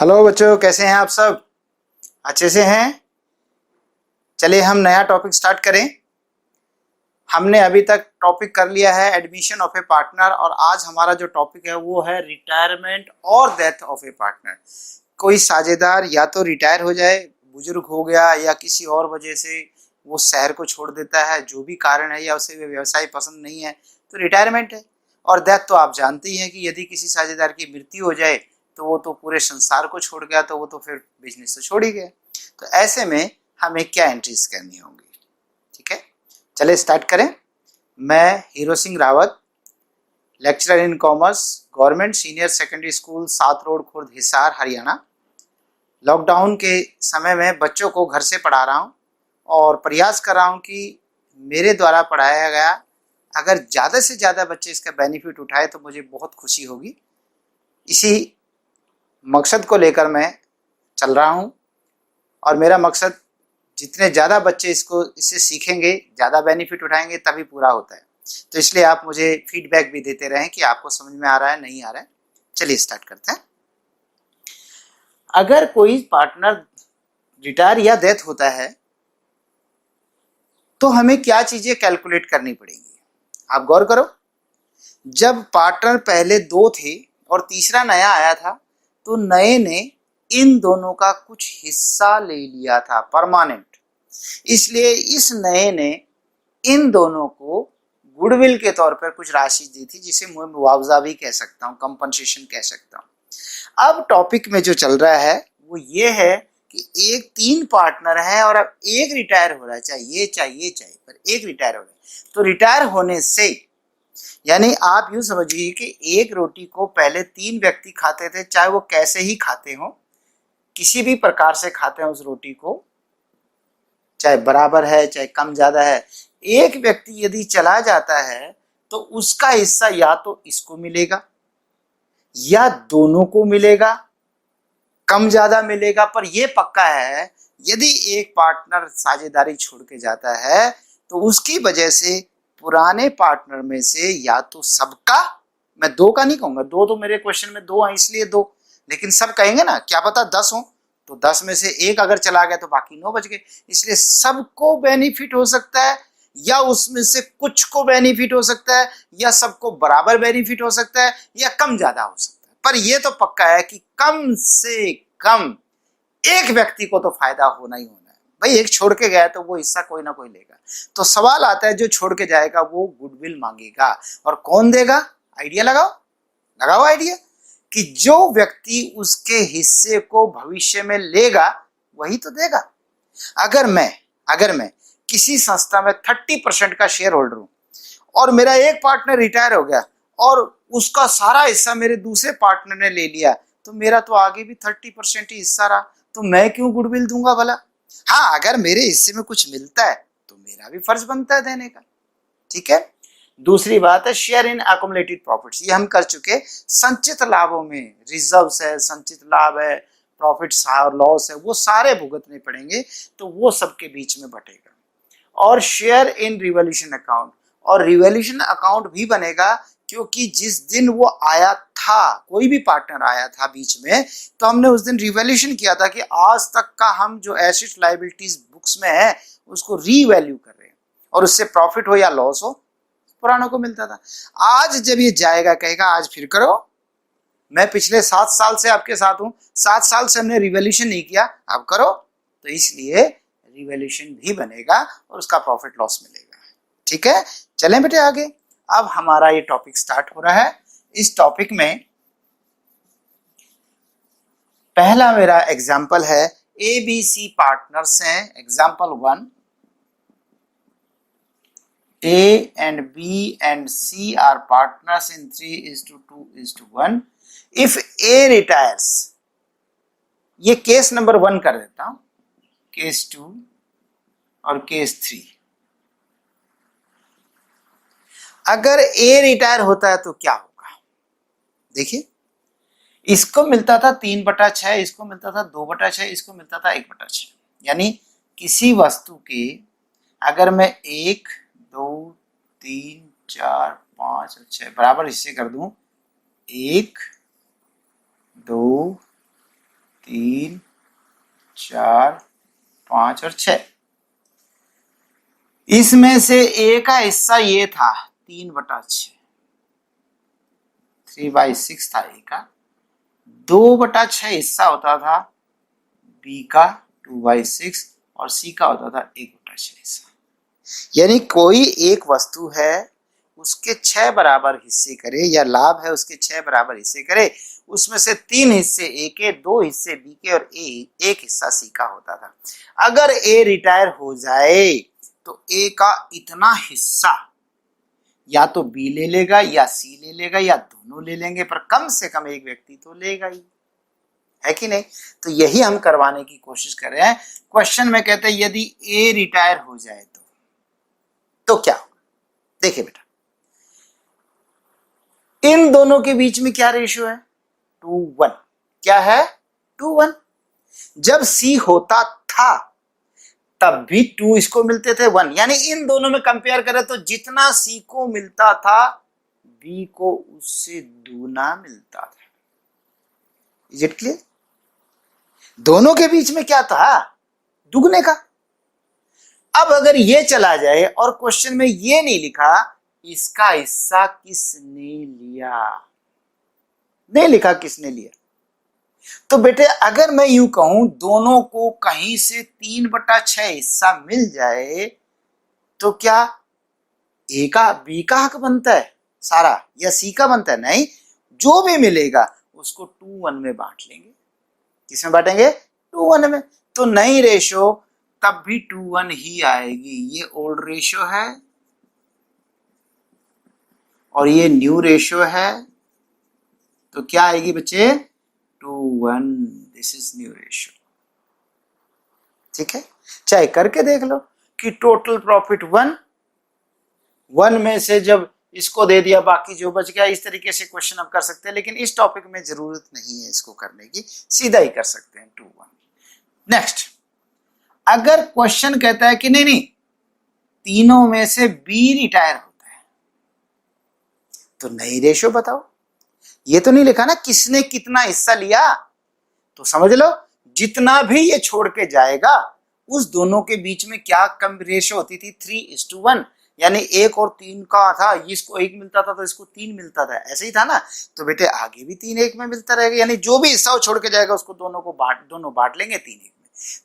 Hello बच्चों, कैसे हैं आप सब? अच्छे से हैं? चलिए हम नया टॉपिक स्टार्ट करें। हमने अभी तक टॉपिक कर लिया है एडमिशन ऑफ ए पार्टनर, और आज हमारा जो टॉपिक है वो है रिटायरमेंट और डेथ ऑफ ए पार्टनर। कोई साझेदार या तो रिटायर हो जाए, बुजुर्ग हो गया, या किसी और वजह से वो शहर को छोड़ देता है, जो भी कारण है, या उसे व्यवसाय पसंद नहीं है, तो रिटायरमेंट है। और डेथ तो आप जानते ही हैं कि यदि किसी साझेदार की मृत्यु हो जाए तो वो तो पूरे संसार को छोड़ गया, तो वो तो फिर बिजनेस तो छोड़ ही गया। तो ऐसे में हमें क्या एंट्रीज करनी होंगी? ठीक है, चले स्टार्ट करें। मैं hero Singh Rawat, lecturer in commerce, government senior secondary school, 7 road, Khurd, Hisar, Haryana. Lockdown के समय में बच्चों को घर से पढ़ा रहा हूँ और प्रयास कर रहा हूँ कि मेरे द्वारा पढ़ाया गया अगर ज़्यादा से ज़्यादा बच्चे इसका बेनिफिट उठाए तो मुझे बहुत खुशी होगी। इसी मकसद को लेकर मैं चल रहा हूँ, और मेरा मकसद जितने ज़्यादा बच्चे इससे सीखेंगे, ज़्यादा बेनिफिट उठाएंगे, तभी पूरा होता है। तो इसलिए आप मुझे फीडबैक भी देते रहें कि आपको समझ में आ रहा है, नहीं आ रहा है। चलिए स्टार्ट करते हैं। अगर कोई पार्टनर रिटायर या डेथ होता है तो हमें क्या चीज़ें कैलकुलेट करनी पड़ेंगी? आप गौर करो, जब पार्टनर पहले 2 थे और तीसरा नया आया था, तो नए ने इन दोनों का कुछ हिस्सा ले लिया था परमानेंट। इसलिए इस नए ने इन दोनों को गुडविल के तौर पर कुछ राशि दी थी, जिसे मैं मुआवजा भी कह सकता हूँ, कंपनसेशन कह सकता हूँ। अब टॉपिक में जो चल रहा है वो ये है कि 3 पार्टनर हैं और अब एक रिटायर हो रहा है, चाहे ये पर एक रिटायर हो रहा है। तो रिटायर होने से यानी आप यूं समझिए कि एक रोटी को पहले 3 व्यक्ति खाते थे, चाहे वो कैसे ही खाते हो, किसी भी प्रकार से खाते हैं उस रोटी को, चाहे बराबर है चाहे कम ज्यादा है। एक व्यक्ति यदि चला जाता है तो उसका हिस्सा या तो इसको मिलेगा या दोनों को मिलेगा, कम ज्यादा मिलेगा। पर यह पक्का है, यदि एक पार्टनर साझेदारी छोड़ के जाता है तो उसकी वजह से पुराने पार्टनर में से या तो सबका, मैं 2 का नहीं कहूंगा, 2 तो मेरे क्वेश्चन में 2 है इसलिए 2, लेकिन सब कहेंगे ना, क्या पता 10 हो, तो 10 में से एक अगर चला गया तो बाकी 9 बच गए। इसलिए सबको बेनिफिट हो सकता है, या उसमें से कुछ को बेनिफिट हो सकता है, या सबको बराबर बेनिफिट हो सकता है, या कम ज्यादा हो सकता है। पर यह तो पक्का है कि कम से कम एक व्यक्ति को तो फायदा होना ही होना है। भाई एक छोड़ के गया तो वो हिस्सा कोई ना कोई लेगा। तो सवाल आता है, जो छोड़ के जाएगा वो गुडविल मांगेगा, और कौन देगा? आइडिया लगाओ, लगाओ आइडिया, कि जो व्यक्ति उसके हिस्से को भविष्य में लेगा वही तो देगा। अगर मैं किसी संस्था में 30% का शेयर होल्डर हूं और मेरा एक पार्टनर रिटायर हो गया और उसका सारा हिस्सा मेरे दूसरे पार्टनर ने ले लिया, तो मेरा तो आगे भी 30% ही हिस्सा रहा, तो मैं क्यों गुडविल दूंगा भला? हाँ, अगर मेरे हिस्से में कुछ मिलता है तो मेरा भी फर्ज बनता है देने का। ठीक है। दूसरी बात है शेयर इन अकोमुलेटेड प्रॉफिट्स। ये हम कर चुके। संचित लाभों में रिजर्व्स है, संचित लाभ है, प्रॉफिट्स और लॉस है, वो सारे भुगतने पड़ेंगे, तो वो सबके बीच में बटेगा। और शेयर इन रिवॉल्यूशन अकाउंट, और रिवॉल्यूशन अकाउंट भी बनेगा, क्योंकि जिस दिन वो आया था, कोई भी पार्टनर आया था बीच में, तो हमने उस दिन रिवॉल्यूशन किया था कि आज तक का हम जो एसेट लायबिलिटीज बुक्स में है उसको रीवैल्यू कर रहे हैं, और उससे प्रॉफिट हो या लॉस हो पुरानों को मिलता था। आज जब ये जाएगा, कहेगा आज फिर करो, मैं पिछले 7 साल से आपके साथ हूं, 7 साल से हमने रिवॉल्यूशन नहीं किया, अब करो, तो इसलिए रिवॉल्यूशन भी बनेगा और उसका प्रॉफिट लॉस मिलेगा। ठीक है, चलें बेटे आगे। अब हमारा ये टॉपिक स्टार्ट हो रहा है। इस टॉपिक में पहला मेरा एग्जाम्पल है, ABC पार्टनर्स हैं। Example 1, A and B and C are partners in 3:2:1. If A retires, ये केस नंबर 1 कर देता हूं, केस 2 और केस 3। अगर A रिटायर होता है तो क्या होगा? देखिए, इसको मिलता था 3/6, इसको मिलता था 2/6, इसको मिलता था 1/6। यानी किसी वस्तु के अगर मैं 1, 2, 3, 4, 5 और 6 बराबर हिस्से कर दूं, 1, 2, 3, 4, 5 और 6। इसमें से ए का हिस्सा ये था 3/6, 3/6 था ए का। 2/6 हिस्सा होता था बी का 2/6 और सी का होता था 1/6 हिस्सा। यानी कोई एक वस्तु है, उसके 6 बराबर हिस्से करे, या लाभ है उसके 6 बराबर हिस्से करे, उसमें से 3 हिस्से ए के, 2 हिस्से बी के और एक हिस्सा सी का होता था। अगर ए रिटायर हो जाए तो ए का इतना हिस्सा या तो बी ले लेगा या सी ले लेगा या दोनों ले लेंगे, पर कम से कम एक व्यक्ति तो लेगा ही, है कि नहीं? तो यही हम करवाने की कोशिश कर रहे हैं। क्वेश्चन में कहते हैं यदि ए रिटायर हो जाए तो क्या होगा? देखिए बेटा, इन दोनों के बीच में क्या रेशियो है? 2:1। क्या है? 2:1। जब सी होता था तब भी 2 इसको मिलते थे 1, यानी इन दोनों में कंपेयर करें तो जितना सी को मिलता था बी को उससे दूना मिलता था। Is it clear? दोनों के बीच में क्या था? दुगने का। अब अगर ये चला जाए और क्वेश्चन में ये नहीं लिखा इसका हिस्सा किसने लिया, नहीं लिखा किसने लिया, तो बेटे अगर मैं यूं कहूं दोनों को कहीं से 3/6 हिस्सा मिल जाए तो क्या ए का बी का हक बनता है सारा या सी का बनता है? नहीं, जो भी मिलेगा उसको 2:1 में बांट लेंगे। किसमें बांटेंगे? 2:1 में। तो नई रेशो तब भी 2:1 ही आएगी। ये ओल्ड रेशो है और ये न्यू रेशो है, तो क्या आएगी बच्चे? 2:1। This is new ratio. ठीक है, चाहे करके देख लो कि टोटल प्रॉफिट 1 में से जब इसको दे दिया बाकी जो बच गया। इस तरीके से क्वेश्चन आप कर सकते हैं, लेकिन इस टॉपिक में जरूरत नहीं है इसको करने की, सीधा ही कर सकते हैं 2:1। नेक्स्ट, अगर क्वेश्चन कहता है कि नहीं तीनों में से बी रिटायर होता है तो नई रेशो बताओ। ये तो नहीं लिखा ना किसने कितना हिस्सा लिया, तो समझ लो जितना भी ये छोड़ के जाएगा उस दोनों के बीच में क्या कम रेशो होती थी? 3:1। यानी 1 और 3 का था, इसको 1 मिलता था तो इसको 3 मिलता था, ऐसे ही था ना। तो बेटे आगे भी 3:1 में मिलता रहेगा, यानी जो भी हिस्सा छोड़ के जाएगा उसको दोनों बांट लेंगे 3:1 में।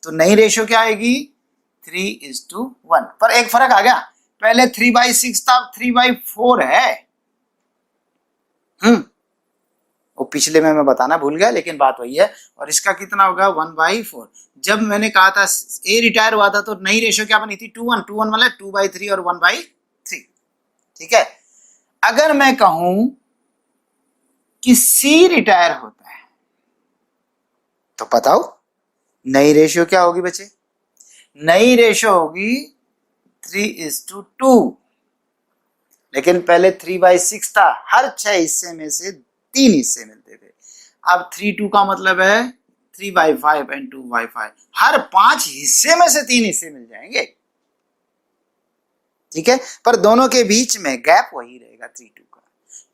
तो नई रेशो क्या आएगी? 3:1। पर एक फर्क आ गया, पहले 3/6 था, 3/4 है। वो पिछले में मैं बताना भूल गया, लेकिन बात वही है। और इसका कितना होगा? 1/4। जब मैंने कहा था ए रिटायर हुआ था तो नई रेशो क्या बनी थी? 2:1। 2:1 मतलब 2/3 और 1/3। ठीक है, अगर मैं कहूं कि सी रिटायर होता है तो बताओ नई रेशो क्या होगी बच्चे? नई रेशो होगी 3:2। लेकिन पहले 3/6 था, हर 6 हिस्से में से 3 हिस्से मिलते थे। अब 3:2 का मतलब है 3/5 एंड 2/5, हर 5 हिस्से में से 3 हिस्से मिल जाएंगे। ठीक है, पर दोनों के बीच में गैप वही रहेगा 3:2 का।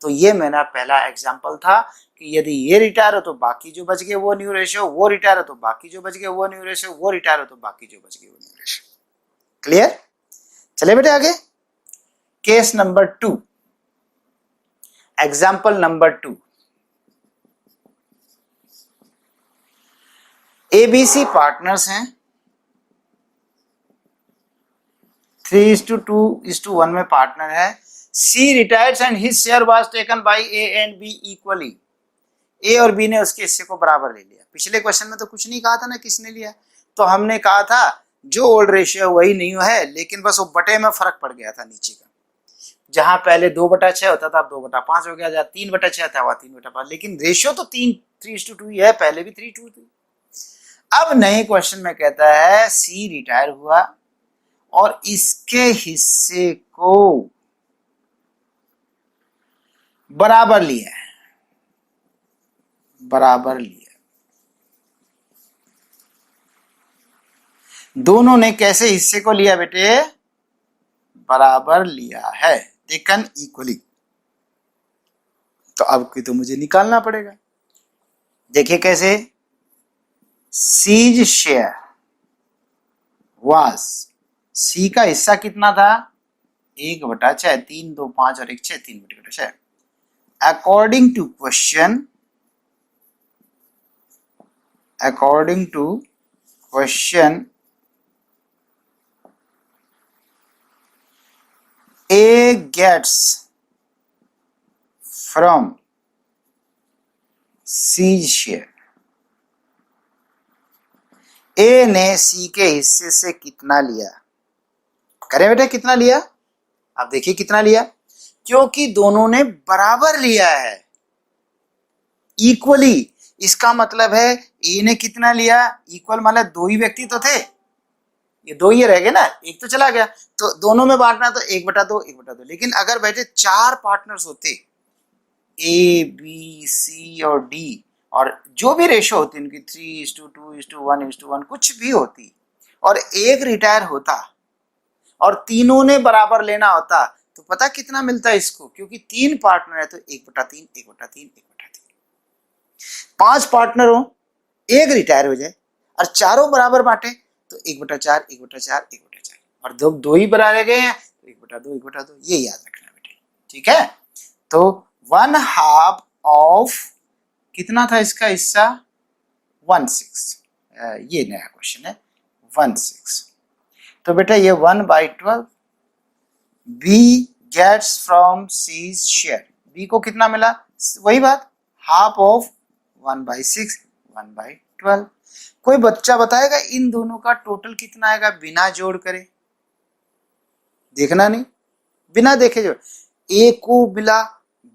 तो ये मेरा पहला एग्जांपल था कि यदि ये रिटायर हो तो बाकी जो बच गए वो न्यू रेशो, वो रिटायर हो तो बाकी जो बच गए वो न्यू रेशो, वो रिटायर हो तो बाकी जो बच गए वो न्यू रेशो। क्लियर? चले बेटे आगे। Case number 2, example number 2। ABC partners हैं, 3:2:1 में पार्टनर है। C retires and his share was taken by A and B equally. A और बी ने उसके हिस्से को बराबर ले लिया। पिछले क्वेश्चन में तो कुछ नहीं कहा था ना किसने लिया, तो हमने कहा था जो ओल्ड रेशियो वही न्यू है, लेकिन बस वो बटे में फर्क पड़ गया था नीचे का। जहां पहले 2/6 होता था अब 2/5 हो गया, जहां 3/6 था वहां 3/5, लेकिन रेशियो तो 3:2 ही है, पहले भी 3:2 थी। अब नए क्वेश्चन में कहता है सी रिटायर हुआ और इसके हिस्से को बराबर लिया है, बराबर लिया। दोनों ने कैसे हिस्से को लिया बेटे? बराबर लिया है, टेकन इक्वली। तो अब की तो मुझे निकालना पड़ेगा। देखिए कैसे, सीज शेयर वाज, सी का हिस्सा कितना था 1/6, 3 2 5 और 1 6, 3/6। According to question, A gets from C's share, A ने C के हिस्से से कितना लिया, करें बेटा कितना लिया, आप देखिए कितना लिया, क्योंकि दोनों ने बराबर लिया है, इक्वली, इसका मतलब है ए ने कितना लिया, इक्वल मतलब दो ही व्यक्ति तो थे, ये दो ही रह गए ना, एक तो चला गया, तो दोनों में बांटना तो 1/2 1/2। लेकिन अगर बेटे 4 पार्टनर्स होते, ए बी सी और डी, और जो भी रेशो होती उनकी 3:2:1:1 कुछ भी होती, और एक रिटायर होता और तीनों ने बराबर लेना होता, तो पता कितना मिलता है इसको, क्योंकि 3 पार्टनर है तो 1/3 1/3 1/3। 5 पार्टनर हो, एक रिटायर हो जाए और चारों बराबर बांटे तो 1/4 1/4 1/4, और दो ही बराबर गए हैं तो 1/2 1/2, ये याद रखना बेटे, ठीक है। तो 1/2 ऑफ कितना था इसका हिस्सा 1/6, ये नया क्वेश्चन है 1/6। तो बेटा ये 1/12 B gets from C's share, B को कितना मिला, वही बात, हाफ ऑफ 1/6 1/12। कोई बच्चा बताएगा इन दोनों का टोटल कितना आएगा बिना जोड़ करे, देखना नहीं, बिना देखे जोड़, A को मिला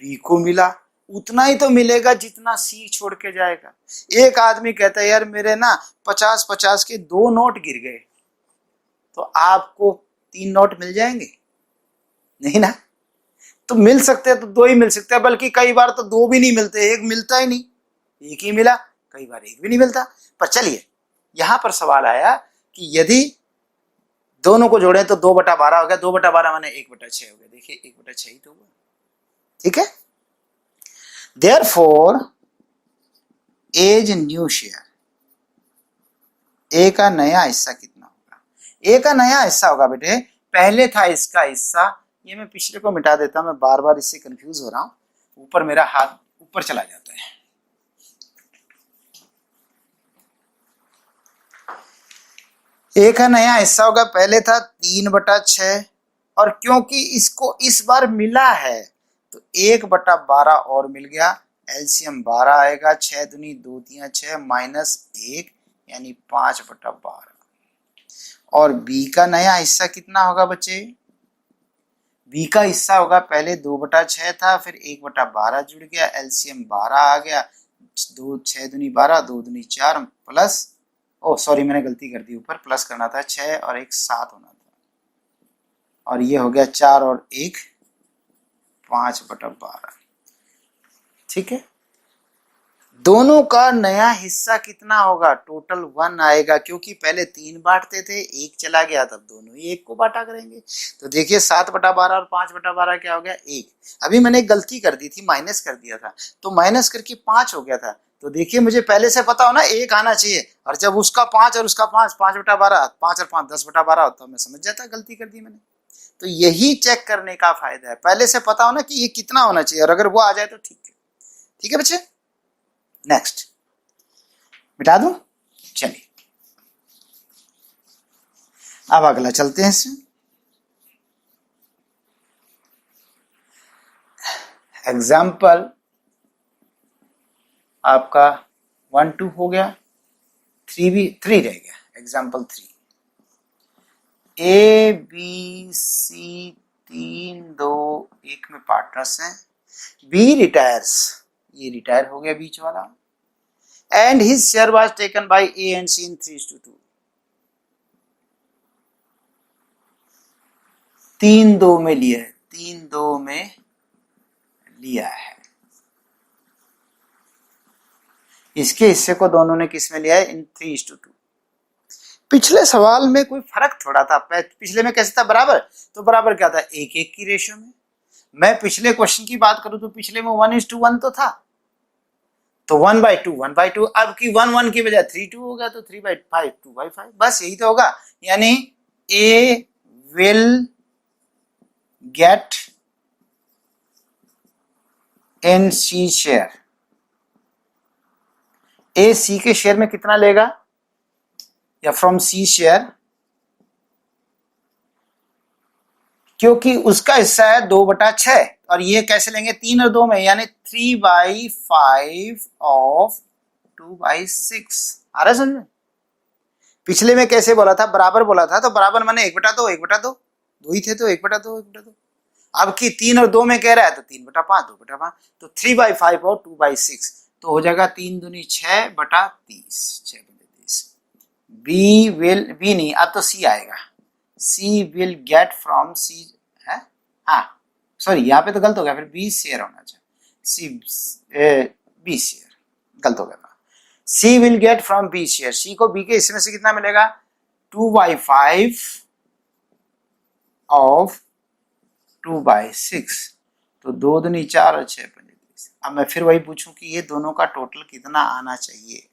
B को मिला, उतना ही तो मिलेगा जितना C छोड़ के जाएगा। एक आदमी कहता है यार मेरे ना 50-50 के 2 नोट गिर गए, तो आपको 3 नोट मिल जाएंगे, नहीं ना, तो मिल सकते हैं तो 2 ही मिल सकते हैं, बल्कि कई बार तो 2 भी नहीं मिलते, एक मिलता ही नहीं, एक ही मिला, कई बार एक भी नहीं मिलता। पर चलिए यहां पर सवाल आया कि यदि दोनों को जोड़े तो 2/12 हो गया, 2/12 माने 1/6 हो गया, देखिए 1/6 ही तो हुआ, ठीक है। Therefore A's न्यू शेयर, ए का नया हिस्सा कितना होगा, ए का नया हिस्सा होगा बेटे, पहले था इसका हिस्सा, ये मैं पिछले को मिटा देता हूं, मैं बार बार इससे कंफ्यूज हो रहा हूं, ऊपर मेरा हाथ ऊपर चला जाता है। ए का नया हिस्सा होगा, पहले था 3/6, और क्योंकि इसको इस बार मिला है तो 1/12 और मिल गया, एलसीएम 12 आएगा, 6 दूनी 2 3 6 -1 यानी 5/12। और बी का नया हिस्सा कितना होगा बच्चे, बी का हिस्सा होगा, पहले 2/6 था, फिर 1/12 जुड़ गया, एलसीएम 12 आ गया, 2 6 दूनी 12 2 दूनी 4 प्लस, ओ सॉरी मैंने गलती कर दी, ऊपर प्लस करना था, 6 और 1 7 होना था, और ये हो गया 4 और 1 5/12, ठीक है। दोनों का नया हिस्सा कितना होगा, टोटल 1 आएगा, क्योंकि पहले 3 बांटते थे, 1 चला गया, तब दोनों ही 1 को बांटा करेंगे। तो देखिए 7/12 और 5/12 क्या हो गया 1, अभी मैंने एक गलती कर दी थी, माइनस कर दिया था, तो माइनस करके 5 हो गया था, तो देखिए मुझे पहले से पता हो ना 1 आना चाहिए, और जब उसका 5 और उसका 5 5/12 5 और 5 10/12 होता, मैं समझ जाता गलती कर दी मैंने। तो यही चेक करने का फायदा है, पहले से पता हो ना कि ये कितना होना चाहिए, और अगर वो आ जाए तो ठीक है, ठीक है बच्चे। नेक्स्ट मिटा दूं, चलिए अब अगला चलते हैं इसमें। एग्जाम्पल आपका 1 2 हो गया, 3 रह गया, एग्जाम्पल 3, ए बी सी 3 2 1 में पार्टनर्स हैं, बी रिटायर्स, ये रिटायर हो गया बीच वाला, and his share was taken by A and C in 3:2, 3-2 में लिया है, 3-2 में लिया है, इसके हिस्से को दोनों ने किस में लिया है, इन 3:2। पिछले सवाल में कोई फर्क थोड़ा था, पिछले में कैसे था बराबर, तो बराबर क्या था 1-1 की रेशियो में। मैं पिछले क्वेश्चन की बात करूं तो पिछले में 1:1 तो था, तो 1/2 1/2, अब की 1 की बजाय 3/2 हो गया, तो 3/5 2/5, बस यही तो होगा। यानी A will get in C share, A C के शेयर में कितना लेगा, या फ्रॉम सी शेयर, क्योंकि उसका हिस्सा है 2/6, और ये कैसे लेंगे 3 और 2 में, यानी 3/5 ऑफ 2/6। आ रहा है समझ में? पिछले में कैसे बोला था, बराबर बोला था, तो बराबर माने 1/2 1/2, दो ही थे तो 1/2 1/2। अब की 3 और 2 में कह रहा है तो 3/5 2/5, तो 3/5 और 2/6, तो हो जाएगा 3 दूनी 6/30, 6/30। बी विल, बी नहीं, अब तो सी आएगा, सी विल गेट फ्रॉम सी है, हाँ सॉरी यहाँ पे तो गलत हो गया, फिर बी शेयर होना चाहिए, सी बी शेयर गलत हो गया था। C will get from B share, C को बी के हिस्से में से कितना मिलेगा, 2/5 ऑफ 2/6, तो 2 दूनी 4 और 6/30। अब मैं फिर वही पूछूं कि ये दोनों का टोटल कितना आना चाहिए।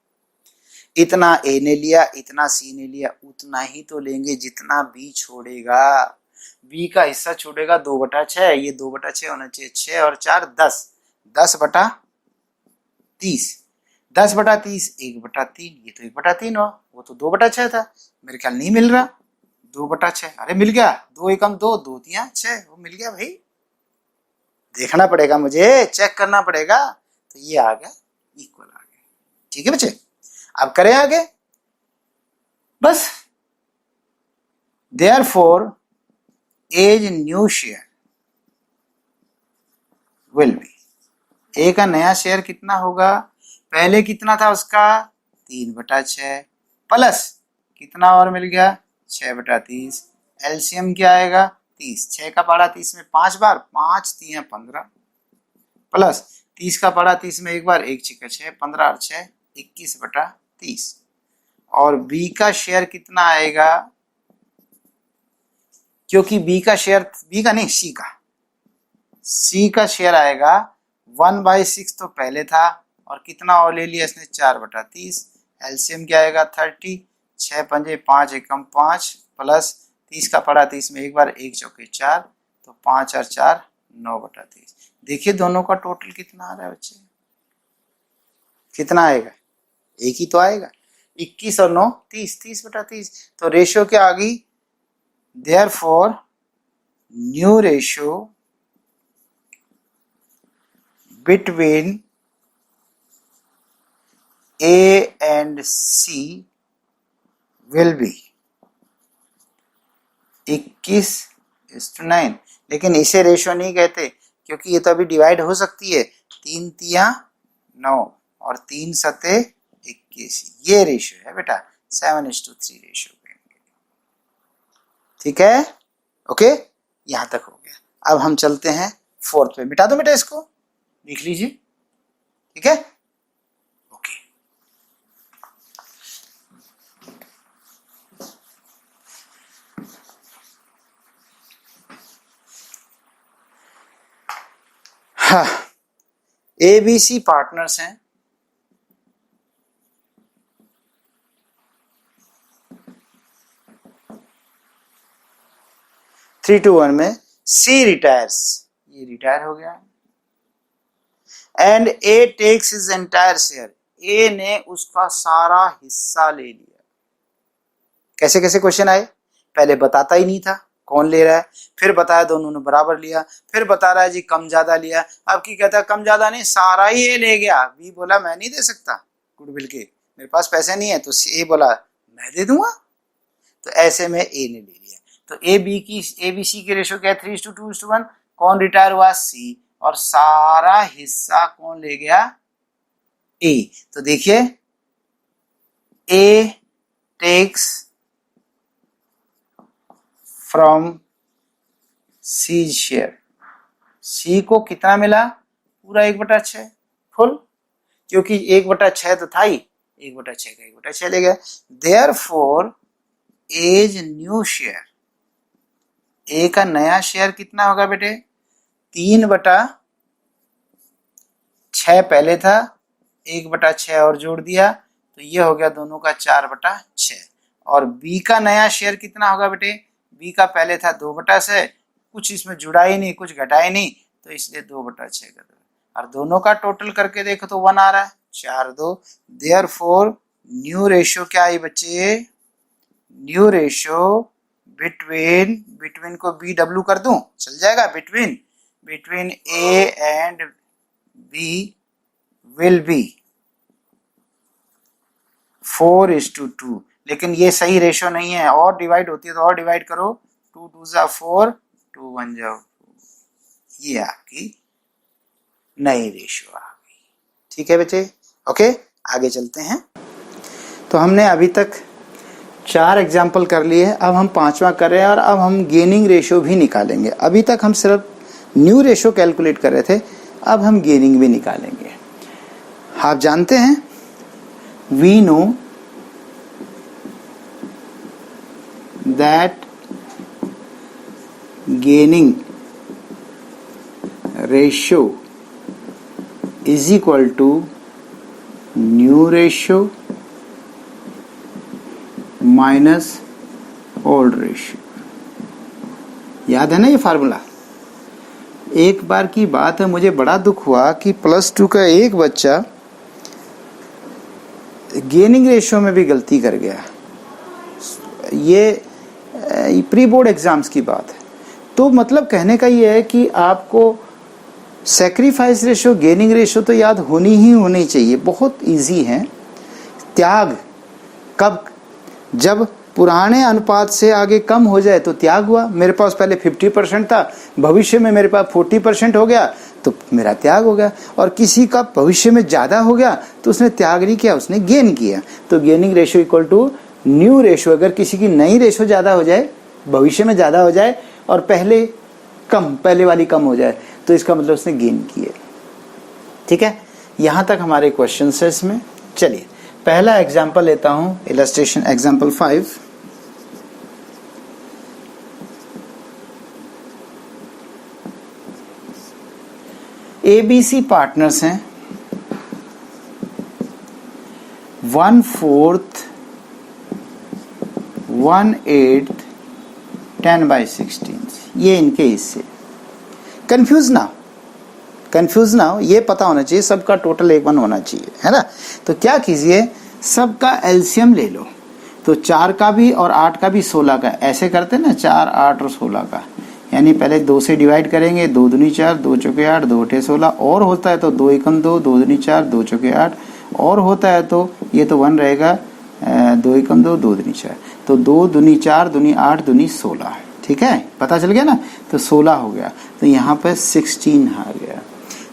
इतना ए ने लिया, इतना सी ने लिया, उतना ही तो लेंगे जितना बी छोड़ेगा। बी का हिस्सा छोड़ेगा 2/6, ये 2/6 होना चाहिए, 6 और 4 10, 10/30, 10/30 1/3, ये तो 1/3 हुआ, वो तो 2/6 था, मेरे ख्याल नहीं मिल रहा 2/6, अरे मिल गया, 2 एकम 2, 2 तिया 6, वो मिल गया भाई। देखना पड़ेगा मुझे, चेक करना पड़ेगा, तो ये आ गया इक्वल आ गया। ठीक है बच्चे, अब करें आगे, बस therefore A's new share will be, A का नया शेयर कितना होगा, पहले कितना था उसका 3/6, प्लस कितना और मिल गया 6/30, एलसीएम क्या आएगा 30, 6 का पारा 30 में 5 बार, 5 3 15, प्लस 30 का पारा 30 में एक बार, 1 6 6, 15 और 6 21/30, और बी का शेयर कितना आएगा, क्योंकि बी का शेयर, बी का नहीं सी का शेयर आएगा 1/6, तो पहले था, और कितना और ले लिया इसने 4/30, एलसीएम क्या आएगा 30, 6 पंजे 5 एकम 5, प्लस 30 का पड़ा 30 में एक बार, 1 चौके 4, तो 5 और 4 9/30। देखिए दोनों का टोटल कितना आ रहा है बच्चे, कितना आएगा, एक ही तो आएगा, 21 और 9 30, 30/30, तो रेशियो क्या आ गई, therefore new ratio between A and C will be 21:9, लेकिन इसे रेशियो नहीं कहते क्योंकि ये तो अभी डिवाइड हो सकती है, 3 तिया 9 और 3 सते 21, ये रेशियो है बेटा, 7:3 रेशियो कहेंगे। ठीक है, ओके, यहां तक हो गया। अब हम चलते हैं फोर्थ पे, मिटा दो बेटा इसको, लिख लीजिए, ठीक है, ओके। हाँ, एबीसी पार्टनर्स हैं, थ्री टू वन में सी रिटायर्स, ये रिटायर हो गया, and A takes his entire share, A ने उसका सारा हिस्सा ले लिया। कैसे कैसे क्वेश्चन आए, पहले बताता ही नहीं था कौन ले रहा है, फिर बताया दोनों ने बराबर लिया, फिर बता रहा है जी कम ज्यादा लिया, अब की कहता है कम ज्यादा नहीं सारा ही ए ले गया, बी बोला मैं नहीं दे सकता गुडविल के, मेरे पास पैसे नहीं है, तो ए बोला मैं दे दूंगा, तो ऐसे में ए ने ले लिया। तो ए बी सी की रेशियो क्या है 3:2:1, कौन रिटायर हुआ सी, और सारा हिस्सा कौन ले गया ए, तो देखिए ए takes from C share, C को कितना मिला पूरा 1/6 फुल, क्योंकि 1/6 तो था ही, 1/6 का 1/6 ले गया, देयरफॉर एज न्यू शेयर, ए का नया शेयर कितना होगा बेटे 3/6 पहले था, 1/6 और जोड़ दिया तो ये हो गया दोनों का 4/6। और बी का नया शेयर कितना होगा बेटे? बी का पहले था 2/6, कुछ इसमें जुड़ा ही नहीं, कुछ घटा ही नहीं, तो इसलिए 2/6 कर दो। और दोनों का टोटल करके देखो तो 1 आ रहा है, 4 2। देयरफॉर न्यू रेशियो क्या है बच्चे? न्यू रेशियो बिटवीन को बी डब्ल्यू कर दूं, चल जाएगा? Between A and B will be 4:2। लेकिन ये सही रेशियो नहीं है, और डिवाइड होती है तो और डिवाइड करो, 2 2 जा 4, 2 1 जा 2। ये आपकी नई रेशियो आ गई। ठीक है बच्चे, ओके आगे चलते हैं। तो हमने अभी तक 4 एग्जाम्पल कर लिए, अब हम 5वां कर रहे हैं और अब हम गेनिंग रेशियो भी निकालेंगे। अभी तक हम सिर्फ न्यू रेशियो कैलकुलेट कर रहे थे, अब हम गेनिंग भी निकालेंगे। आप जानते हैं we know that gaining ratio is equal to new ratio minus old ratio. याद है ना ये फार्मूला? एक बार की बात है, मुझे बड़ा दुख हुआ कि +2 का एक बच्चा गेनिंग रेशियो में भी गलती कर गया। ये प्री बोर्ड एग्जाम्स की बात है। तो मतलब कहने का ये है कि आपको सैक्रिफाइस रेशियो, गेनिंग रेशियो तो याद होनी चाहिए, बहुत इजी है। त्याग कब? जब पुराने अनुपात से आगे कम हो जाए तो त्याग हुआ। मेरे पास पहले 50% था, भविष्य में मेरे पास 40% हो गया तो मेरा त्याग हो गया। और किसी का भविष्य में ज़्यादा हो गया तो उसने त्याग नहीं किया, उसने गेन किया। तो gaining ratio equal to new ratio. अगर किसी की नई रेशियो ज़्यादा हो जाए, भविष्य में ज़्यादा हो जाए और पहले वाली कम हो जाए, तो इसका मतलब उसने गेन किया। ठीक है, यहाँ तक हमारे क्वेश्चन है इसमें। चलिए पहला एग्जाम्पल लेता हूँ, इलस्ट्रेशन एग्जाम्पल 5। ABC पार्टनर्स हैं, 1/4, 1/8, 10/16 ये इनके हिस्से। कंफ्यूज ना हो, ये पता होना चाहिए सबका टोटल 1 होना चाहिए, है ना? तो क्या कीजिए, सबका एलसीएम ले लो। तो 4 का भी और 8 का भी 16 का, ऐसे करते ना, 4 8 और 16 का, यानी पहले 2 से डिवाइड करेंगे, 2 दूनी 4, 2 चौके 8, 2 अठे 16, और होता है तो 2 एकम 2, 2 दूनी 4, 2 चौके 8, और होता है तो ये तो 1 रहेगा, 2 एकम 2, 2 दूनी 4, तो 2 दूनी 4, दूनी 8, दूनी 16। ठीक है, पता चल गया ना? तो 16 हो गया, तो यहाँ पे 16 आ गया।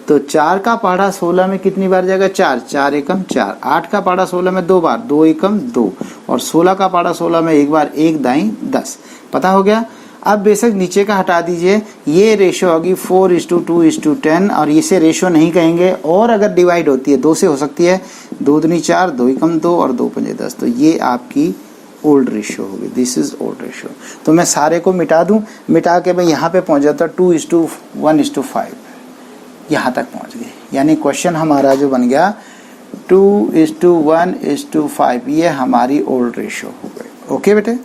तो 4 का पहाड़ा 16 में कितनी बार जाएगा? 4, 4 एकम 4। 8 का पहाड़ा 16 में 2 बार, 2 एकम 2। और 16 का पहाड़ा 16 में 1 बार, 1 दाई 10। पता हो गया? अब बेशक नीचे का हटा दीजिए, ये रेशियो होगी 4:2:10, और इसे रेशियो नहीं कहेंगे। और अगर डिवाइड होती है 2 से हो सकती है, 2 दूनी 4, 2 एकम 2 और 2 पंजे 10। तो ये आपकी ओल्ड रेशियो होगी, दिस इज ओल्ड रेशियो। तो मैं सारे को मिटा दूं, मिटा के मैं यहाँ पे पहुँच जाता 2:1:5, यहाँ तक पहुँच गए। यानी क्वेश्चन हमारा जो बन गया 2:1:5, ये हमारी ओल्ड रेशियो हो गई। ओके बेटे,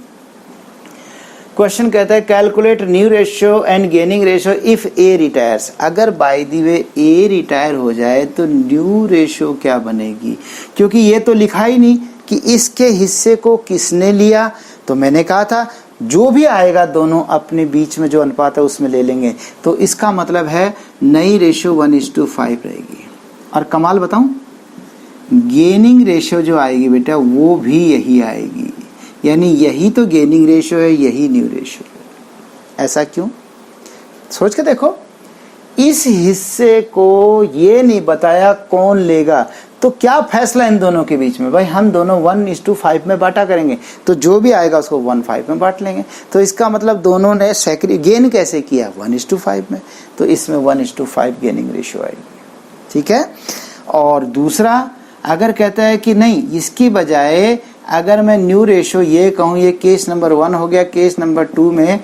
क्वेश्चन कहता है calculate new ratio and gaining ratio if A retires. अगर by the way A retire हो जाए तो न्यू रेशियो क्या बनेगी? क्योंकि ये तो लिखा ही नहीं कि इसके हिस्से को किसने लिया। तो मैंने कहा था जो भी आएगा दोनों अपने बीच में जो अनुपात है उसमें ले लेंगे। तो इसका मतलब है नई रेशियो 1:5 रहेगी। और कमाल बताऊं, गेनिंग रेशियो जो आएगी बेटा वो भी यही आएगी। यानी यही तो गेनिंग रेशियो है, यही न्यू रेशियो है। ऐसा क्यों? सोच के देखो, इस हिस्से को ये नहीं बताया कौन लेगा, तो क्या फैसला इन दोनों के बीच में? भाई हम दोनों 1:5 में बांटा करेंगे, तो जो भी आएगा उसको 1/5 में बांट लेंगे। तो इसका मतलब दोनों ने गेन कैसे किया? 1:5 में। तो इसमें 1:5 गेनिंग रेशियो आएगी। ठीक है। और दूसरा, अगर कहता है कि नहीं, इसकी बजाय अगर मैं न्यू रेशियो ये कहूँ, ये केस नंबर 1 हो गया। केस नंबर 2 में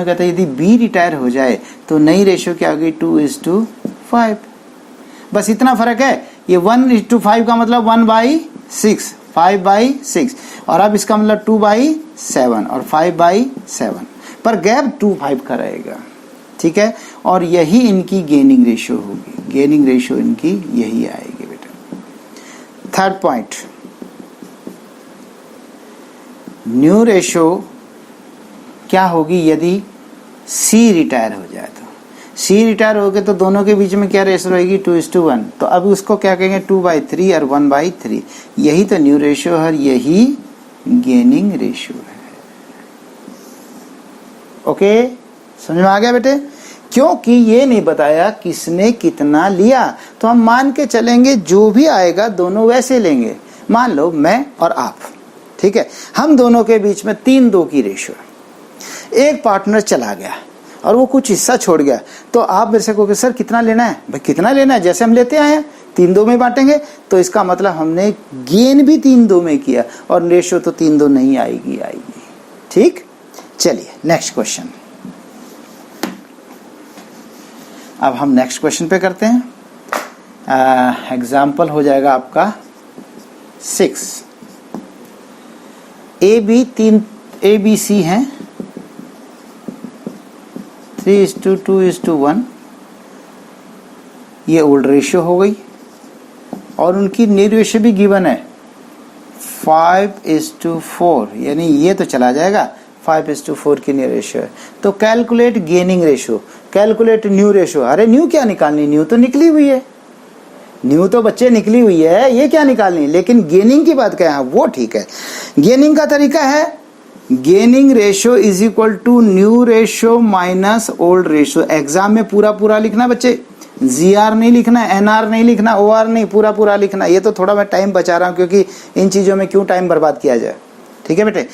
कहता है यदि बी रिटायर हो जाए तो नई रेशियो क्या होगी? 2:5। बस इतना फर्क है। ये 1:5 का मतलब 1/6, 5/6, और अब इसका मतलब 2/7 और 5/7, पर गैप 2/5 का रहेगा, ठीक है। और यही इनकी गेनिंग रेशियो होगी, गेनिंग रेशियो इनकी यही आएगी बेटा। थर्ड पॉइंट, न्यू रेशियो क्या होगी यदि सी रिटायर हो जाए तो। सी रिटायर हो गए तो दोनों के बीच में क्या रेशियो रहेगी, 2:1। तो अब उसको क्या कहेंगे, 2/3 और 1/3। यही तो न्यू रेशियो है, यही गेनिंग रेशियो है। ओके, समझ में आ गया बेटे। क्योंकि ये नहीं बताया किसने कितना लिया, तो हम मान के चलेंगे जो भी आएगा दोनों वैसे लेंगे। मान लो मैं और आप, ठीक है, हम दोनों के बीच में 3-2 की रेशियो है। एक पार्टनर चला गया और वो कुछ हिस्सा छोड़ गया, तो आप मेरे से कहोगे सर कितना लेना है, भाई कितना लेना है, जैसे हम लेते आए हैं 3-2 में बांटेंगे। तो इसका मतलब हमने गेन भी 3-2 में किया, और रेशियो तो 3-2 नहीं आएगी। ठीक, चलिए नेक्स्ट क्वेश्चन। अब हम नेक्स्ट क्वेश्चन पे करते हैं। एग्जाम्पल हो जाएगा आपका 6। ए बी सी हैं, 3:2:1, ये ओल्ड रेशियो हो गई, और उनकी न्यू रेशियो भी गिवन है 5:4, यानी ये तो चला जाएगा, 5:4 की न्यू रेशियो है। तो calculate gaining ratio, calculate new ratio. अरे न्यू क्या निकालनी, न्यू तो निकली हुई है, न्यू तो बच्चे निकली हुई है, ये क्या निकालनी, लेकिन गेनिंग की बात क्या है, वो ठीक है। गेनिंग का तरीका है gaining ratio is equal to new ratio minus old ratio. Exam में पूरा पूरा लिखना बच्चे, GR नहीं लिखना, NR नहीं लिखना, OR नहीं, पूरा पूरा लिखना। ये तो थोड़ा मैं टाइम बचा रहा हूं, क्योंकि इन चीजों में क्यों टाइम बर्बाद किया जाए, ठीक है बेटे।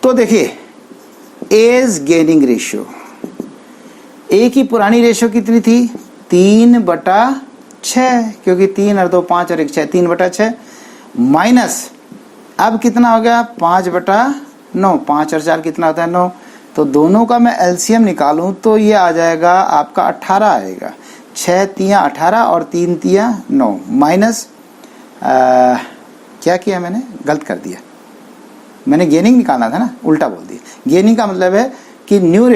तो देखिए, एज गेनिंग रेशियो, ए की पुरानी रेशियो कितनी थी, 3/6, क्योंकि 3 और 2 5 और 1 6, 3/6 माइनस अब कितना हो गया, 5/9, 5 और 4 कितना होता है, 9। तो दोनों का मैं एलसीएम निकालूं तो ये आ जाएगा आपका 18 आएगा। 6 तियां 18 और 3 तियां 9, माइनस क्या किया मैंने, गलत कर दिया, मैंने गेनिंग निकालना था ना, उल्टा बोल दिया। गेनिंग का मतलब है कि न्यू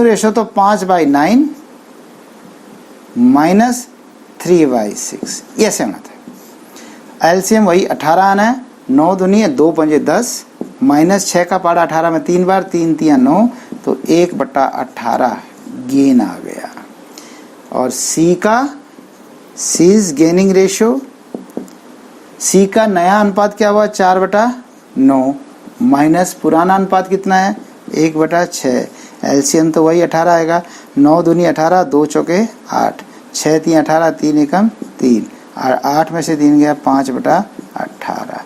रेशियो तो 5/9 माइनस 3/6, ऐसे होना था। एलसीएम वही 18 आना है, 9 दूनी 2 पंजे 10, माइनस 6 का पारा 18 में 3 बार, 3 तियां 9, तो 1/18 गेन आ गया। और सी इज गेनिंग रेशियो, सी का नया अनुपात क्या हुआ, 4/9, माइनस पुराना अनुपात कितना है, 1/6। एलसीएम तो वही 18 आएगा, 9 दूनी 18, 2 चौके 8, 6 तियां 18, 3 एकम 3, और 8 में से 3 गया, 5/18।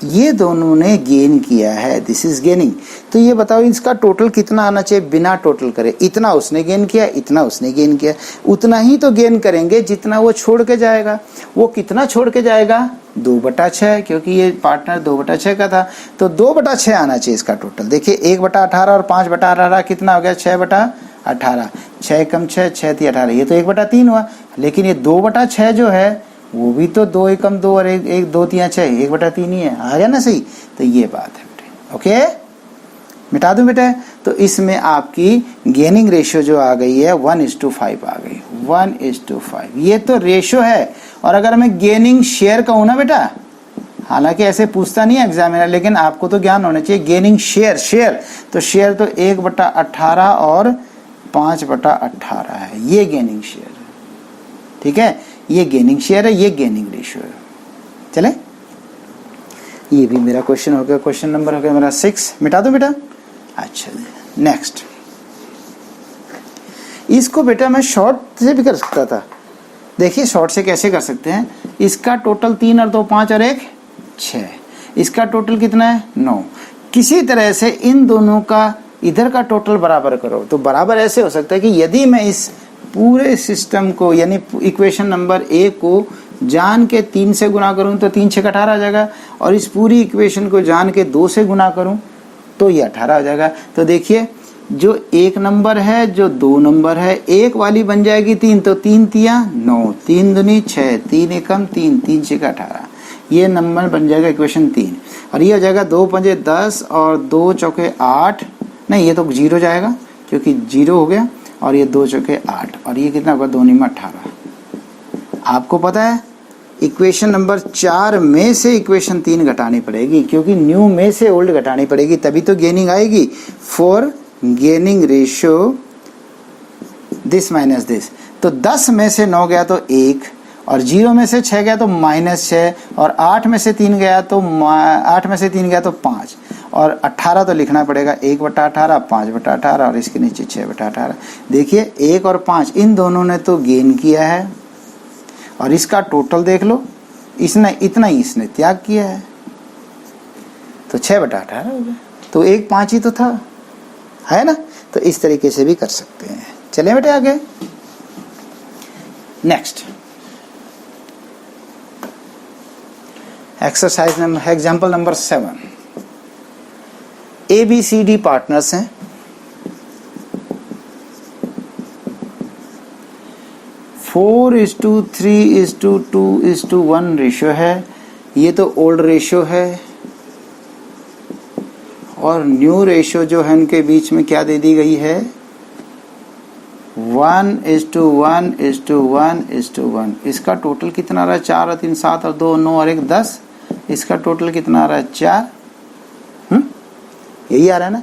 ये दोनों ने गेन किया है, दिस इज गेनिंग। तो ये बताओ इसका टोटल कितना आना चाहिए बिना टोटल करे। इतना उसने गेन किया, इतना उसने गेन किया, उतना ही तो गेन करेंगे जितना वो छोड़ के जाएगा। वो कितना छोड़ के जाएगा, 2/6, क्योंकि ये पार्टनर 2/6 का था, तो 2/6 आना चाहिए इसका टोटल। देखिए 1/18 और 5/18 कितना हो गया, 6/18, 6 कम 6, 6 × 18, ये तो 1/3 हुआ। लेकिन ये 2/6 जो है वो भी तो 2 एकम 2 और 1 2 तियां 6, 1/3 ही है, आ गया ना सही। तो ये बात है बेटे, ओके, मिटा दूं बेटे। तो इसमें आपकी गेनिंग रेशियो जो आ गई है 1:5 आ गई, 1:5। ये तो रेशियो है। और अगर मैं गेनिंग शेयर कहूँ ना बेटा, हालांकि ऐसे पूछता नहीं है एग्जामिनर, लेकिन आपको तो ज्ञान होना चाहिए। गेनिंग शेयर तो शेयर तो 1/18 और 5/18 है, ये गेनिंग शेयर है, ठीक है। ये गेनिंग शेयर है, ये गेनिंग रेशियो है। चले, ये भी मेरा क्वेश्चन हो गया, क्वेश्चन नंबर हो गया मेरा 6, मिटा दो बेटा। अच्छा नेक्स्ट, इसको बेटा मैं शॉर्ट से भी कर सकता था। देखिए शॉर्ट से कैसे कर सकते हैं, इसका टोटल 3 और 2 5 और 1 6, इसका टोटल कितना है 9। किसी तरह से इन दोनों का इधर का टोटल बराबर करो। तो बराबर ऐसे हो सकता है कि यदि मैं इस पूरे सिस्टम को, यानी इक्वेशन नंबर 1 को जान के 3 से गुना करूं तो 3 × 6 = 18 आ जाएगा, और इस पूरी इक्वेशन को जान के 2 से गुना करूं तो ये 18 हो जाएगा। तो देखिए जो 1 नंबर है, जो 2 नंबर है, एक वाली बन जाएगी 3, तो 3 तिया 9, 3 दूनी 6, 3 एकम 3, 3 छः 18, ये नंबर बन जाएगा इक्वेशन 3। और ये हो जाएगा 2 पंजे 10 और 2 चौके 8, नहीं ये तो 0 जाएगा क्योंकि 0 हो गया, और ये 2 चौके 8, और ये कितना होगा 2 नीमा 18। आपको पता है इक्वेशन नंबर 4 में से इक्वेशन 3 घटानी पड़ेगी, क्योंकि न्यू में से ओल्ड घटानी पड़ेगी, तभी तो गेनिंग आएगी। For gaining ratio this minus this, तो 10 में से 9 गया तो 1, और 0 में से 6 गया तो -6, और 8 में से 3 गया तो 5, और 18 तो लिखना पड़ेगा 1/18, 5/18, और इसके नीचे 6/18। देखिए 1 और 5 इन दोनों ने तो गेन किया है, और इसका टोटल देख लो, इसने इतना ही इसने त्याग किया है, तो 6/18 हो गया। तो 1 5 ही तो था, है ना। तो इस तरीके से भी कर सकते हैं। चलिए बेटे आगे next exercise number example number 7। ABCD partners हैं, 4:3:2:1 रेशियो है। ये तो ओल्ड रेशियो है, और न्यू रेशियो जो है उनके बीच में क्या दे दी गई है 1:1:1:1। इसका टोटल कितना आ रहा है 4 और 3 7 और 2 9 और 1 10। इसका टोटल कितना आ रहा है 4। यही आ रहा है ना।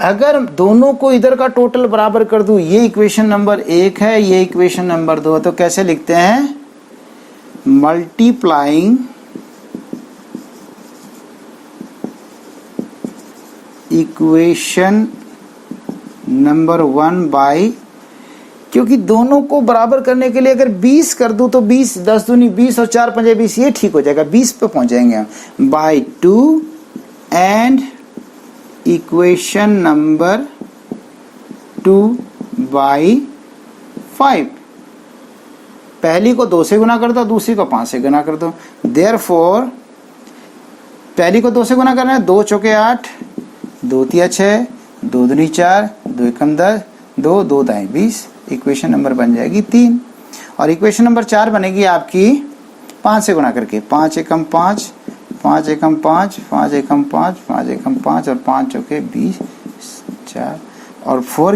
अगर दोनों को इधर का टोटल बराबर कर दूं, ये इक्वेशन नंबर 1 है, ये इक्वेशन नंबर 2 है, तो कैसे लिखते हैं मल्टीप्लाइंग इक्वेशन नंबर 1 बाई, क्योंकि दोनों को बराबर करने के लिए अगर 20 कर दूं तो 20 10 दूनी 20 और 4 पंजे 20, ये ठीक हो जाएगा, 20 पे पहुंच जाएंगे हम। By 2 and equation number 2 by 5। पहली को 2 से गुना कर दो, दूसरी को 5 से गुना कर दो। देयरफॉर पहली को 2 से गुना करना है, 2 चौके 8, 2 तिया 6, 2 दूनी 4, 2 एकम 10, 2 2 दाएं 20। इक्वेशन नंबर बन जाएगी 3। और इक्वेशन नंबर 4 बनेगी आपकी 5 से गुना करके, 5 एकम 5, 5 एकम 5, 5 एकम 5, 5 एकम 5 और 5 चौके 20 4। और फॉर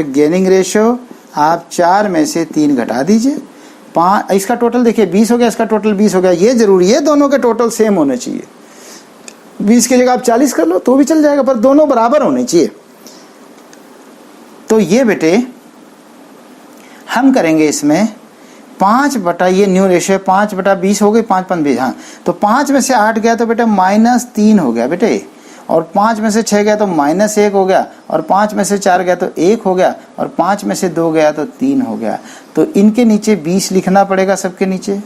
गेनिंग रेशियो आप 4 में से 3 घटा दीजिए। 5 इसका टोटल देखिए 20 हो गया, इसका टोटल 20 हो गया। ये जरूरी है दोनों के टोटल सेम होने चाहिए। 20 की जगह आप 40 कर लो तो भी चल जाएगा, पर दोनों बराबर होने चाहिए। तो ये बेटे हम करेंगे इसमें 5 बटा, ये न्यू रेशियो 5/20 हो गई, 5 5 20। हाँ, तो 5 में से 8 गया तो बेटे -3 हो गया बेटे, और 5 में से 6 गया तो -1 हो गया, और 5 में से 4 गया तो 1 हो गया, और 5 में से 2 गया तो 3 हो गया। तो इनके नीचे 20 लिखना पड़ेगा, सबके नीचे।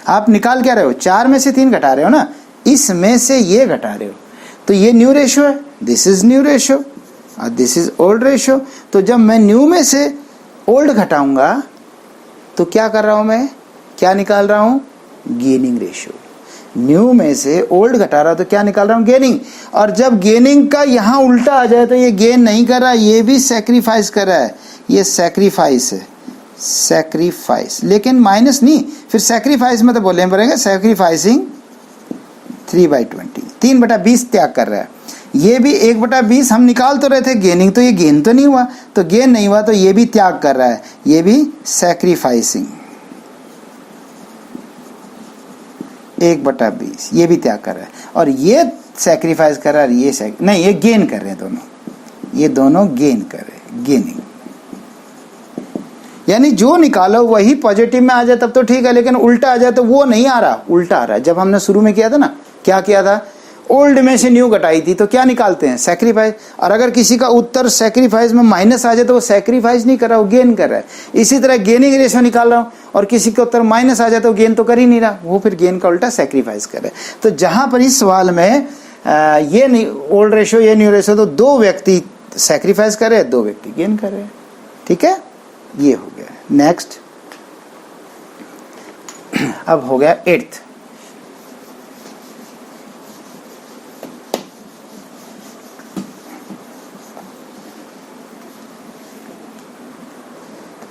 आप निकाल क्या रहे हो, 4 में से 3 घटा रहे हो ना, इसमें से ये घटा रहे हो, तो ये न्यू रेशियो है, दिस इज न्यू रेशियो और दिस इज ओल्ड रेशियो। तो जब मैं न्यू में से ओल्ड घटाऊंगा तो क्या कर रहा हूं मैं, क्या निकाल रहा हूं, गेनिंग रेशियो। न्यू में से ओल्ड घटा रहा हूं तो क्या निकाल रहा हूं, गेनिंग। और जब गेनिंग का यहां उल्टा आ जाए तो ये गेन नहीं कर रहा, ये भी सैक्रिफाइस कर रहा है, ये सैक्रिफाइस है, सैक्रिफाइस, लेकिन माइनस नहीं, फिर सैक्रिफाइस में तो बोलने पड़ेगा सैक्रिफाइसिंग 3/20, 3/20 त्याग कर रहा है। ये भी 1/20 हम निकाल तो रहे थे गेनिंग, तो ये गेन तो नहीं हुआ, तो गेन नहीं हुआ तो ये भी त्याग कर रहा है, ये भी सैक्रिफाइसिंग 1/20, ये भी त्याग कर रहा है। और ये सैक्रिफाइस कर रहा है, ये नहीं, ये गेन कर रहे हैं दोनों, ये दोनों गेन कर रहे हैं, गेनिंग। यानी जो निकालो वही पॉजिटिव में आ जाए तब तो ठीक है, लेकिन उल्टा आ जाए तो वो नहीं आ रहा, उल्टा आ रहा है। जब हमने शुरू में किया था ना, क्या किया था, ओल्ड में से न्यू घटाई थी, तो क्या निकालते हैं, सैक्रिफाइस। और अगर किसी का उत्तर सैक्रिफाइस में माइनस आ जाए तो वो सैक्रिफाइस नहीं कर रहा, वो गेन कर रहा है। इसी तरह गेनिंग रेशियो निकाल रहा हूँ और किसी का उत्तर माइनस आ जाए तो गेन तो कर ही नहीं रहा, वो फिर गेन का उल्टा सैक्रिफाइस कर रहा है। तो जहां पर इस सवाल में ये ओल्ड रेशियो ये न्यू रेशियो, तो 2 व्यक्ति सैक्रिफाइस कर रहे हैं, 2 व्यक्ति गेन कर रहे हैं। ठीक है, ये हो गया। नेक्स्ट अब हो गया 8th।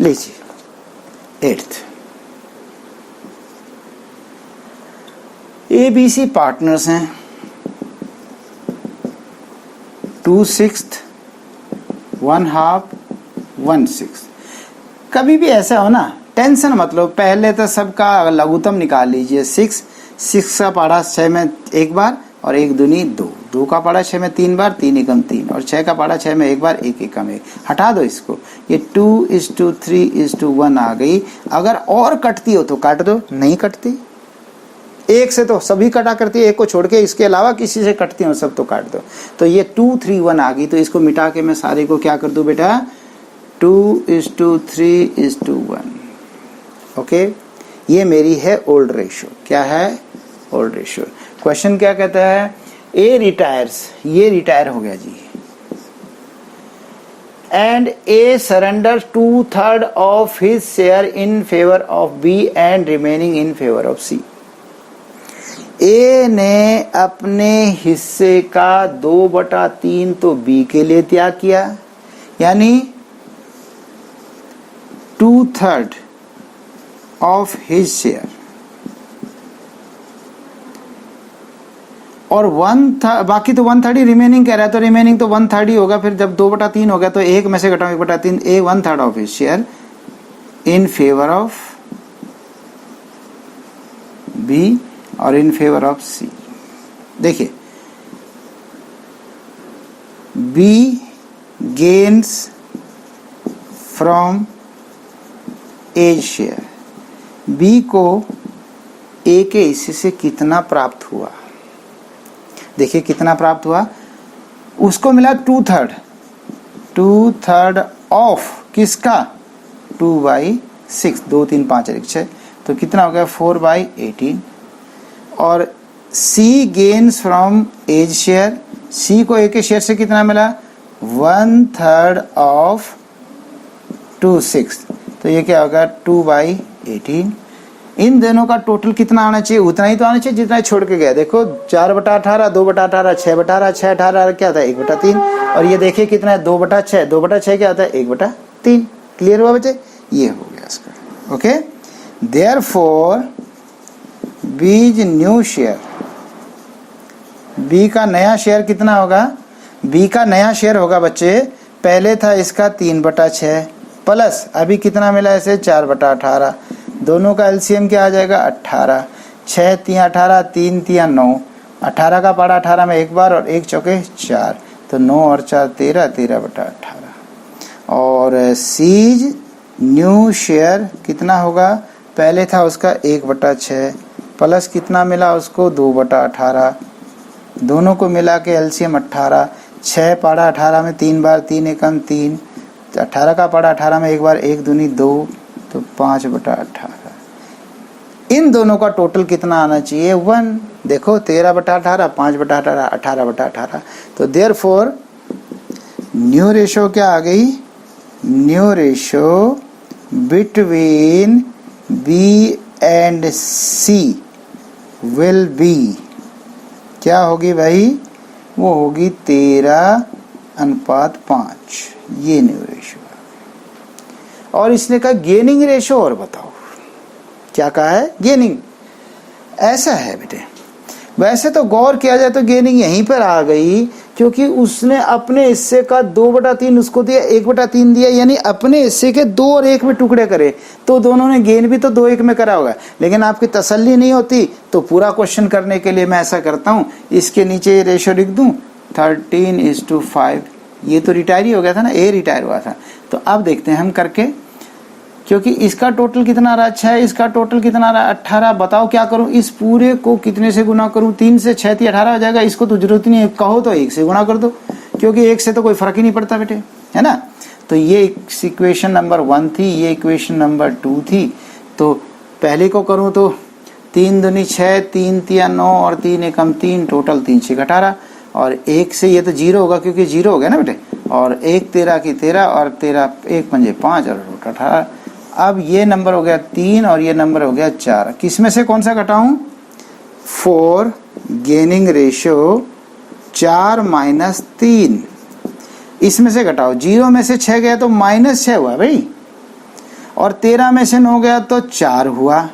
लीजिए 8th, ABC पार्टनर्स हैं, 2 6th, 1 half, 1 6th। कभी भी ऐसा हो ना, टेंशन मतलब पहले तो सबका लघुत्तम निकाल लीजिए। 6 का पढ़ा 6 में एक बार और 1 दूनी 2, 2 का पढ़ा 6 में 3 बार, 3 एकम 3, और 6 का पढ़ा 6 में एक बार, 1 एकम 1। हटा दो इसको, ये 2:3:1 आ गई। अगर और कटती हो तो काट दो, नहीं कटती, एक से तो सभी कटा करती है, एक को छोड़ के, इसके अलावा किसी से कटती हो सब तो काट दो। तो ये 2:3:1 आ गई, तो इसको मिटा के मैं सारे को क्या कर दूं बेटा, 2:3:1। ओके, ये मेरी है ओल्ड रेशो। क्या है? Old ratio. क्वेश्चन क्या कहता है? ए रिटायर्स, ये रिटायर हो गया जी, and A surrender 2/3 of his share in favour of B and remaining in favour of C. A ने अपने हिस्से का 2/3 तो बी के लिए त्याग किया, यानी 2/3 ऑफ हिज शेयर, और बाकी तो 1/3 ही रिमेनिंग कह रहा है, तो रिमेनिंग तो 1/3 ही होगा। फिर जब 2/3 हो गया तो एक में से घटाओ 1/3, A 1/3 of his share in favour of B और इन फेवर ऑफ सी। देखिए, B gains from A share, B को ए के हिस्से से कितना प्राप्त हुआ, देखिए कितना प्राप्त हुआ, उसको मिला 2/3 ऑफ किसका, 2/6, 2 3 5 6, तो कितना हो गया 4/18। और सी gains from as share, C को ए के शेयर से कितना मिला, 1/3 ऑफ 2/6, तो ये क्या होगा 2/18। इन दोनों का टोटल कितना आना चाहिए, उतना ही तो आना चाहिए जितना छोड़ के गया। देखो 4/18, 2/18, 6/18, 6/18 क्या था 1/3, और ये देखिए कितना है 2/6, 2/6 क्या होता है 1/3। क्लियर हुआ बच्चे? ये हो गया इसका। ओके, देयरफॉर बीज न्यू शेयर, बी का नया शेयर कितना होगा, बी का नया शेयर होगा बच्चे, पहले था इसका 3/6 प्लस अभी कितना मिला इसे 4/18, दोनों का एलसीएम क्या आ जाएगा 18, 6 3 18, 3 3 9, 18 का पढ़ा 18 में एक बार और 1 चौके 4, तो 9 और 4 13, 13/18। और सीज न्यू शेयर कितना होगा, पहले था उसका 1/6 प्लस कितना मिला उसको 2/18, दोनों को मिला के एलसीएम 18, 6 पढ़ा 18 में 3 बार, 3 एकम 3, 18 का पढ़ा 18 में एक बार, 1 दूनी 2, तो 5/18। इन दोनों का टोटल कितना आना चाहिए 1। देखो 13/18, 5/18, 18/18। तो देयरफॉर न्यू रेशो क्या आ गई, new ratio between B and C will be, क्या होगी भाई, वो होगी 13:5। ये न्यू रेशो। और इसने कहा गेनिंग रेशो, और बताओ क्या कहा है, गेनिंग। ऐसा है बेटे, वैसे तो गौर किया जाए तो गेनिंग यहीं पर आ गई, क्योंकि उसने अपने हिस्से का 2/3 उसको दिया, 1/3 दिया, यानी अपने हिस्से के 2 और 1 में टुकड़े करे, तो दोनों ने गेन भी तो 2-1 में करा होगा। लेकिन आपकी तसल्ली नहीं होती तो पूरा क्वेश्चन करने के लिए मैं ऐसा करता हूँ, इसके नीचे ये रेशो लिख दूँ 13:5। ये तो रिटायर ही हो गया था ना, ए रिटायर हुआ था। तो अब देखते हैं हम करके, क्योंकि इसका टोटल कितना आ रहा है 6, इसका टोटल कितना आ रहा है 18। बताओ क्या करूं, इस पूरे को कितने से गुना करूं, 3 से 6 थी 18 हो जाएगा। इसको तो जरूरत नहीं है, कहो तो 1 से गुना कर दो, क्योंकि 1 से तो कोई फर्क ही नहीं पड़ता बेटे, है ना। तो ये इक्वेशन नंबर 1 थी, ये इक्वेशन नंबर 2 थी। तो पहले को करूं तो 3 दूनी 6, 3 3 9 और 3 एकम 3, टोटल 3 6 18, और 1 से ये तो 0 होगा क्योंकि 0 हो गया ना बेटे, और 1 13 की 13 और 13 1 पंजे 5 और 18। अब ये नंबर हो गया 3 और ये नंबर हो गया 4। किस में से कौन सा घटाऊं, 4 गेनिंग रेशियो 4 माइनस 3, इसमें से घटाओ। 0 में से 6 गया तो -6 हुआ भाई, और 13 में से 9 गया तो 4 हुआ,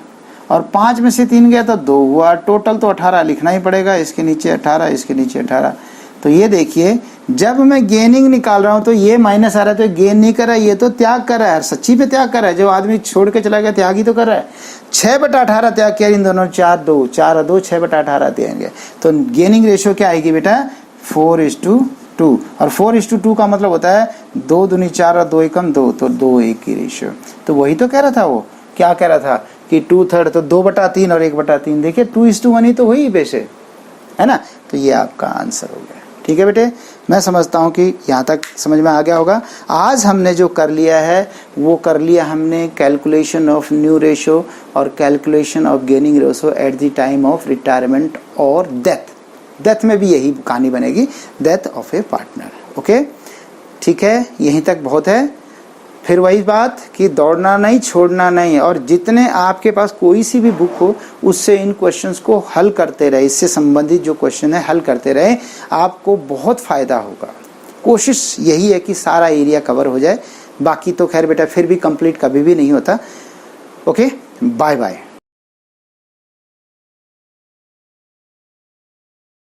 और 5 में से 3 गया तो 2 हुआ। टोटल तो 18 लिखना ही पड़ेगा, इसके नीचे 18, इसके नीचे 18। तो ये देखिए जब मैं गेनिंग निकाल रहा हूँ तो ये माइनस आ रहा है, तो गेन नहीं कर रहा है, ये तो त्याग कर रहा है, सच्ची पे त्याग कर रहा है। जो आदमी छोड़ के चला गया त्याग ही तो कर रहा है। 6/18 त्याग किया इन दोनों, 4 2 6/18 देंगे। तो गेनिंग रेशियो क्या आएगी बेटा, 4:2। और 4:2 का मतलब होता है 2 दूनी 4 और 2 एकम 2, तो 2:1 की रेशियो। तो वही तो कह रहा था, वो क्या कह रहा था कि 2/3, तो 2/3 और 1/3। देखिए 2:1 ही तो हुई वैसे, है ना। तो ये आपका आंसर हो गया। ठीक है बेटे, मैं समझता हूँ कि यहाँ तक समझ में आ गया होगा। आज हमने जो कर लिया है वो कर लिया हमने कैलकुलेशन ऑफ न्यू रेशो और calculation of gaining ratio at the time of retirement और डेथ। डेथ में भी यही कहानी बनेगी, death of A partner. Okay, ठीक है, यहीं तक बहुत है। फिर वही बात कि दौड़ना नहीं, छोड़ना नहीं, और जितने आपके पास कोई सी भी बुक हो उससे इन क्वेश्चंस को हल करते रहे, इससे संबंधित जो क्वेश्चन है हल करते रहे, आपको बहुत फ़ायदा होगा। कोशिश यही है कि सारा एरिया कवर हो जाए, बाकी तो खैर बेटा फिर भी कंप्लीट कभी भी नहीं होता। Okay, bye bye.